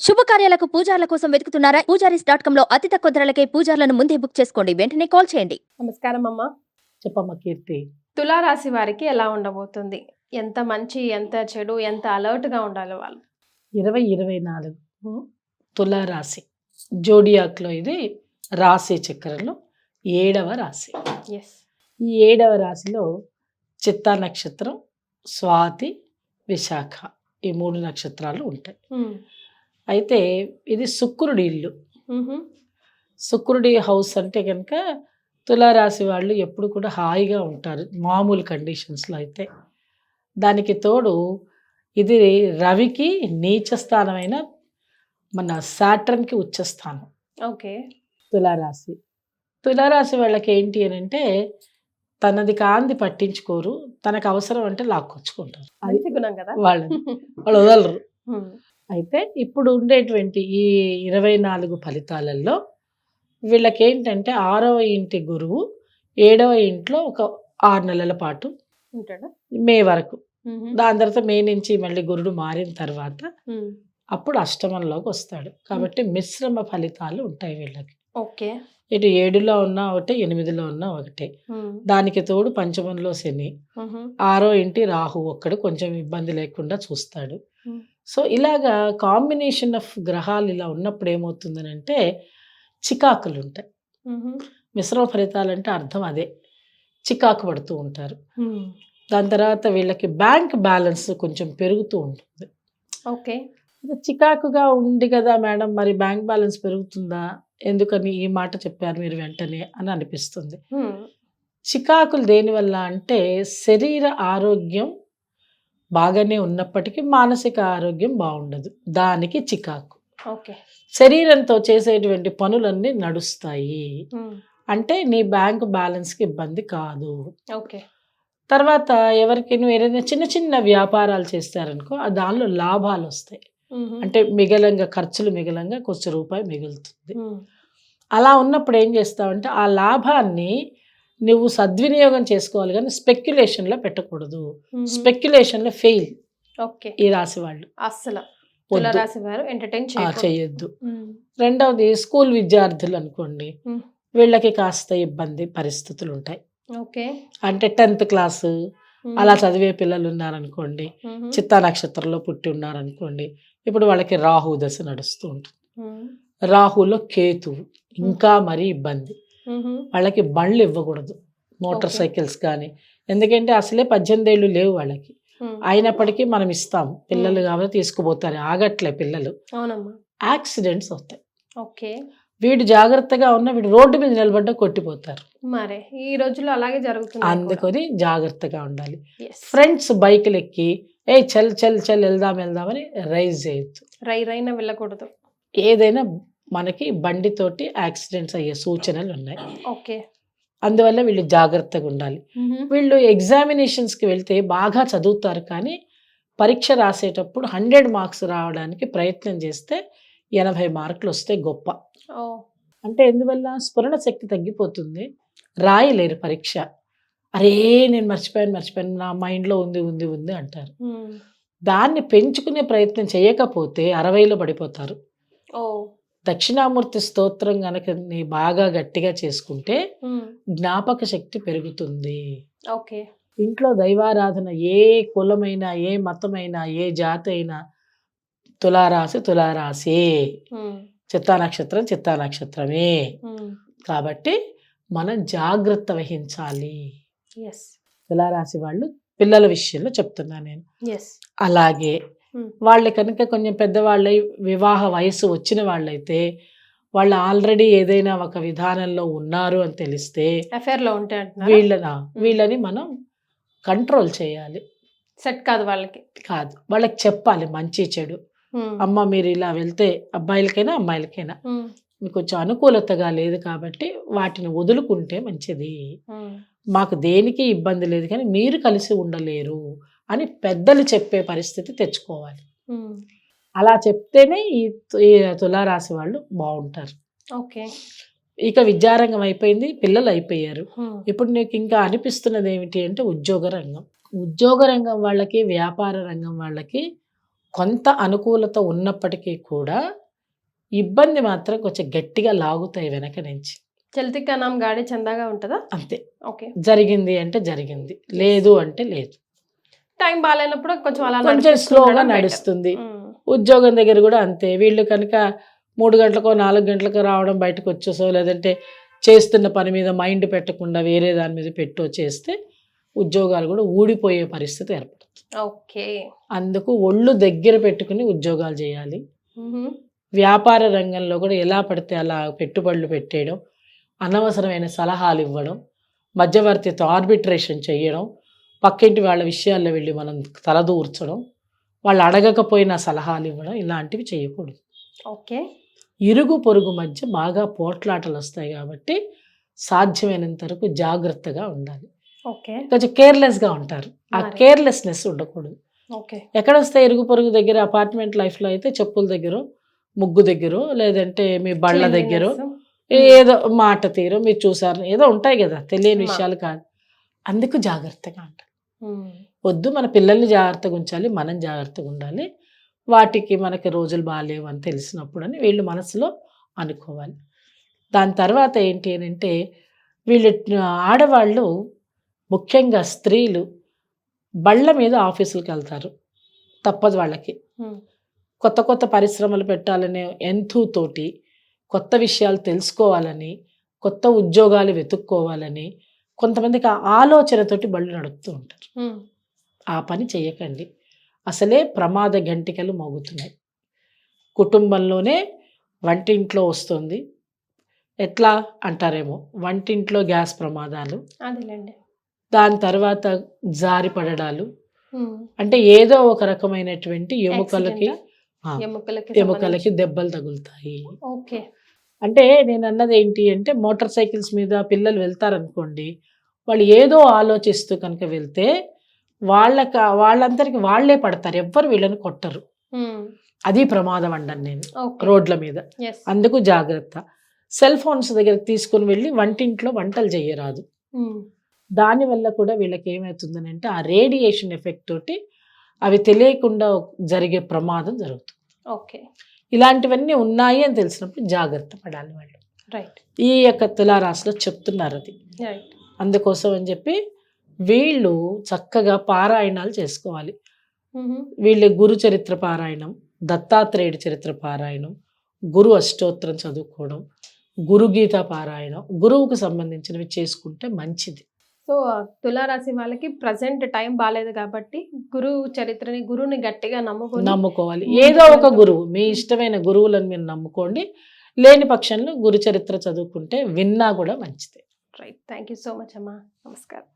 శుభకార్యాలకు పూజార్ల కోసం వెతుకుతున్నారా? పూజారీస్.com లో అతి తక్కువ ధరలకే పూజార్లను ముందే బుక్ చేసుకోండి. వెంటనే కాల్ చేయండి. నమస్కారం అమ్మ. చెప్పమ్మ కీర్తి. తులారాశి వారికి ఎలా ఉండబోతుంది? ఎంత మంచి, ఎంత చెడు, ఎంత అలర్ట్ గా ఉండాలి వాళ్ళు? 2024 తులారాశి జోడియాక్లో ఇది రాశి చక్రంలో 7వ రాశి. ఎస్. ఈ 7వ రాశిలో చిత్తా నక్షత్రం, స్వాతి, విశాఖ ఈ 3 నక్షత్రాలు ఉంటాయి. అయితే ఇది శుక్రుడి ఇల్లు. శుక్రుడి హౌస్ అంటే కనుక తులారాశి వాళ్ళు ఎప్పుడు కూడా హాయిగా ఉంటారు మామూలు కండిషన్స్లో. అయితే దానికి తోడు ఇది రవికి నీచ స్థానమైన మన సాటర్న్కి ఉచ్చ స్థానం. ఓకే. తులారాశి వాళ్ళకి ఏంటి అని అంటే తనది కాంది పట్టించుకోరు, తనకు అవసరం అంటే లాక్కొచ్చుకుంటారు. అది మంచి గుణం కదా. వాళ్ళు వదలరు. అయితే ఇప్పుడు ఉండేటువంటి ఈ 24 ఫలితాలలో వీళ్ళకి ఏంటంటే 6వ ఇంటి గురువు 7వ ఇంట్లో ఒక 6 నెలల పాటు ఉంటాడు, మే వరకు. దాని తర్వాత మే నుంచి మళ్ళీ గురుడు మారిన తర్వాత అప్పుడు అష్టమంలోకి వస్తాడు. కాబట్టి మిశ్రమ ఫలితాలు ఉంటాయి వీళ్ళకి. ఓకే. ఇటు 7లో ఉన్నా ఒకటే, 8లో ఉన్నా ఒకటే. దానికి తోడు పంచమంలో శని, 6వ ఇంటి రాహు ఒక్కడు కొంచెం ఇబ్బంది లేకుండా చూస్తాడు. సో ఇలాగా కాంబినేషన్ ఆఫ్ గ్రహాలు ఇలా ఉన్నప్పుడు ఏమవుతుందని అంటే చికాకులు ఉంటాయి. మిశ్రమ ఫలితాలంటే అర్థం అదే, చికాకు పడుతూ ఉంటారు. దాని తర్వాత వీళ్ళకి బ్యాంక్ బ్యాలెన్స్ కొంచెం పెరుగుతూ ఉంటుంది. ఓకే. చికాకుగా ఉంది కదా మేడం, మరి బ్యాంక్ బ్యాలెన్స్ పెరుగుతుందా, ఎందుకని ఈ మాట చెప్పారు మీరు వెంటనే అని అనిపిస్తుంది. చికాకులు దేనివల్ల అంటే శరీర ఆరోగ్యం బాగానే ఉన్నప్పటికీ మానసిక ఆరోగ్యం బాగుండదు, దానికి చికాకు. ఓకే. శరీరంతో చేసేటువంటి పనులన్నీ నడుస్తాయి అంటే నీ బ్యాంక్ బ్యాలెన్స్కి ఇబ్బంది కాదు. ఓకే. తర్వాత ఎవరికి నువ్వు ఏదైనా చిన్న చిన్న వ్యాపారాలు చేస్తారనుకో దానిలో లాభాలు వస్తాయి. అంటే మిగలంగా ఖర్చులు మిగలంగా కొంచెం రూపాయి మిగులుతుంది. అలా ఉన్నప్పుడు ఏం చేస్తావంటే ఆ లాభాన్ని నువ్వు సద్వినియోగం చేసుకోవాలి, కానీ స్పెక్యులేషన్లో పెట్టకూడదు. స్పెక్యులేషన్లో ఫెయిల్. ఓకే. ఈ రాశి వాళ్ళు అస్సలు తులారాశి వారు ఎంటర్టైన్ చేయొద్దు. రెండవది స్కూల్ విద్యార్థులు అనుకోండి, వీళ్ళకి కాస్త ఇబ్బంది పరిస్థితులు ఉంటాయి. ఓకే. అంటే 10th క్లాసు అలా చదివే పిల్లలు ఉన్నారనుకోండి, చిత్తా నక్షత్రంలో పుట్టి ఉన్నారనుకోండి, ఇప్పుడు వాళ్ళకి రాహు దశ నడుస్తూ ఉంటుంది. రాహులో కేతువు ఇంకా మరీ ఇబ్బంది. వాళ్ళకి బండ్లు ఇవ్వకూడదు, మోటార్ సైకిల్స్ కానీ, ఎందుకంటే అసలే 18 ఏళ్ళు లేవు వాళ్ళకి. అయినప్పటికీ మనం ఇస్తాం, పిల్లలు కాబట్టి తీసుకుపోతారు, ఆగట్లే పిల్లలు. యాక్సిడెంట్స్ అవుతాయి. ఓకే. వీడు జాగ్రత్తగా ఉన్న వీడు రోడ్డు మీద నిలబడ్డ కొట్టిపోతారు. మరి ఈ రోజుల్లో అలాగే జరుగుతుంది, అందుకొని జాగ్రత్తగా ఉండాలి. ఫ్రెండ్స్ బైకులు ఎక్కి చల్ చల్ చల్ వెళ్దామని రైజ్ చేయొద్దు, రైన వెళ్ళకూడదు. ఏదైనా మనకి బండితోటి యాక్సిడెంట్స్ అయ్యే సూచనలు ఉన్నాయి. ఓకే. అందువల్ల వీళ్ళు జాగ్రత్తగా ఉండాలి. వీళ్ళు ఎగ్జామినేషన్స్కి వెళ్తే బాగా చదువుతారు, కానీ పరీక్ష రాసేటప్పుడు 100 మార్క్స్ రావడానికి ప్రయత్నం చేస్తే 80 మార్కులు వస్తే గొప్ప. అంటే ఎందువల్ల స్ఫురణ శక్తి తగ్గిపోతుంది, రాయలేరు పరీక్ష. అరే నేను మర్చిపోయాను నా మైండ్లో ఉంది అంటారు. దాన్ని పెంచుకునే ప్రయత్నం చేయకపోతే 60లో పడిపోతారు. దక్షిణామూర్తి స్తోత్రం గనక నీ బాగా గట్టిగా చేసుకుంటే జ్ఞాపక శక్తి పెరుగుతుంది. ఓకే. ఇంట్లో దైవారాధన ఏ కులమైనా, ఏ మతమైనా, ఏ జాతి అయినా తులారాశి చిత్తా నక్షత్రమే. కాబట్టి మనం జాగ్రత్త వహించాలి. తులారాశి వాళ్ళు పిల్లల విషయంలో చెప్తున్నా నేను. అలాగే వాళ్ళు కనుక కొంచెం పెద్దవాళ్ళై వివాహ వయసు వచ్చిన వాళ్ళైతే, వాళ్ళు ఆల్రెడీ ఏదైనా ఒక విధానంలో ఉన్నారు అని తెలిస్తే వీళ్ళని మనం కంట్రోల్ చేయాలి. సెట్ కాదు వాళ్ళకి చెప్పాలి మంచి చెడు. అమ్మ మీరు ఇలా వెళ్తే అబ్బాయిలకైనా అమ్మాయిలకైనా మీకు కొంచెం అనుకూలతగా లేదు కాబట్టి వాటిని వదులుకుంటే మంచిది, మాకు దేనికి ఇబ్బంది లేదు, కానీ మీరు కలిసి ఉండలేరు అని పెద్దలు చెప్పే పరిస్థితి తెచ్చుకోవాలి. అలా చెప్తేనే ఈ తులారాశి వాళ్ళు బాగుంటారు. ఓకే. ఇక విద్యారంగం అయిపోయింది, పిల్లలు అయిపోయారు. ఇప్పుడు నీకు ఇంకా అనిపిస్తున్నది ఏమిటి అంటే ఉద్యోగ రంగం వాళ్ళకి, వ్యాపార రంగం వాళ్ళకి కొంత అనుకూలత ఉన్నప్పటికీ కూడా ఇబ్బంది మాత్రం కొంచెం గట్టిగా లాగుతాయి వెనక నుంచి. చల్తికా నామ్ గాడి చందాగా ఉంటుందా? అంతే, ఓకే. జరిగింది అంటే జరిగింది, లేదు అంటే లేదు. టైం బాగాలేనప్పుడు కొంచెం అలా కొంచెం స్లోగా నడుస్తుంది. ఉద్యోగం దగ్గర కూడా అంతే. వీళ్ళు కనుక 3 గంటలకో 4 గంటలకో రావడం, బయటకు వచ్చేసో లేదంటే చేస్తున్న పని మీద మైండ్ పెట్టకుండా వేరే దాని మీద పెట్టో చేస్తే ఉద్యోగాలు కూడా ఊడిపోయే పరిస్థితి ఏర్పడుతుంది. ఓకే. అందుకు ఒళ్ళు దగ్గర పెట్టుకుని ఉద్యోగాలు చేయాలి. వ్యాపార రంగంలో కూడా ఎలా పడితే అలా పెట్టుబడులు పెట్టేయడం, అనవసరమైన సలహాలు ఇవ్వడం, మధ్యవర్తితో ఆర్బిట్రేషన్ చేయడం, పక్కింటి వాళ్ళ విషయాల్లో వెళ్ళి మనం తలదూర్చడం, వాళ్ళు అడగకపోయినా సలహాలు ఇవ్వడం, ఇలాంటివి చేయకూడదు. ఓకే. ఇరుగు పొరుగు మధ్య బాగా పోట్లాటలు వస్తాయి కాబట్టి సాధ్యమైనంత వరకు జాగ్రత్తగా ఉండాలి. ఓకే. కొంచెం కేర్లెస్గా ఉంటారు. ఆ కేర్లెస్నెస్ ఉండకూడదు. ఓకే. ఎక్కడ వస్తాయి ఇరుగు పొరుగు దగ్గర? అపార్ట్మెంట్ లైఫ్లో అయితే చెప్పుల దగ్గర, ముగ్గు దగ్గర, లేదంటే మీ బళ్ళ దగ్గర ఏదో మాట తీరు మీరు చూసారు ఏదో ఉంటాయి కదా, తెలియని విషయాలు కాదు. అందుకు జాగ్రత్తగా ఉంటారు. వద్దు, మన పిల్లల్ని జాగ్రత్తగా ఉంచాలి, మనం జాగ్రత్తగా ఉండాలి. వాటికి మనకి రోజులు బాగాలేవు అని తెలిసినప్పుడు అని వీళ్ళు మనసులో అనుకోవాలి. దాని తర్వాత ఏంటి అని అంటే, వీళ్ళు ఆడవాళ్ళు ముఖ్యంగా స్త్రీలు బళ్ళ మీద ఆఫీసులకు వెళ్తారు, తప్పదు వాళ్ళకి. కొత్త కొత్త పరిశ్రమలు పెట్టాలనే ఎంతోతోటి, కొత్త విషయాలు తెలుసుకోవాలని, కొత్త ఉద్యోగాలు వెతుక్కోవాలని, కొంతమందికి ఆ ఆలోచనతోటి బళ్ళు నడుపుతూ ఉంటారు. ఆ పని చేయకండి. అసలే ప్రమాద గంటికలు మోగుతున్నాయి. కుటుంబంలోనే వంటింట్లో వస్తుంది. ఎట్లా అంటారేమో, వంటింట్లో గ్యాస్ ప్రమాదాలు, అదేలేండి. దాని తర్వాత జారి పడడాలు, అంటే ఏదో ఒక రకమైనటువంటి ఎముకలకి దెబ్బలు తగులుతాయి. ఓకే. అంటే నేను అన్నది ఏంటి అంటే, మోటార్ సైకిల్స్ మీద పిల్లలు వెళ్తారనుకోండి, వాళ్ళు ఏదో ఆలోచిస్తూ కనుక వెళ్తే వాళ్ళందరికి వాళ్ళే పడతారు, ఎవ్వరు వీళ్ళని కొట్టరు. అది ప్రమాదం అండని నేను రోడ్ల మీద. అందుకు జాగ్రత్త. సెల్ ఫోన్స్ దగ్గర తీసుకుని వెళ్ళి వంటింట్లో వంటలు చేయరాదు. దానివల్ల కూడా వీళ్ళకి ఏమవుతుందని అంటే, ఆ రేడియేషన్ ఎఫెక్ట్ తోటి అవి తెలియకుండా జరిగే ప్రమాదం జరుగుతుంది. ఓకే. ఇలాంటివన్నీ ఉన్నాయి అని తెలిసినప్పుడు జాగ్రత్త పడాలి వాళ్ళు. రైట్. ఈ యొక్క తులారాశిలో చెప్తున్నారు అది. అందుకోసం అని చెప్పి వీళ్ళు చక్కగా పారాయణాలు చేసుకోవాలి. వీళ్ళు గురు చరిత్ర పారాయణం, దత్తాత్రేయుడి చరిత్ర పారాయణం, గురు అష్టోత్తరం చదువుకోవడం, గురు గీత పారాయణం, గురువుకు సంబంధించినవి చేసుకుంటే మంచిది. సో తులారాశి వాళ్ళకి ప్రజెంట్ టైం బాగాలేదు కాబట్టి గురువుని గట్టిగా నమ్ముకోవాలి. ఏదో ఒక గురువు, మీ ఇష్టమైన గురువులను మీరు నమ్ముకోండి. లేని పక్షంలో గురు చరిత్ర చదువుకుంటే విన్నా కూడా మంచిది. Right. Thank you so much అమ్మా. నమస్కారం.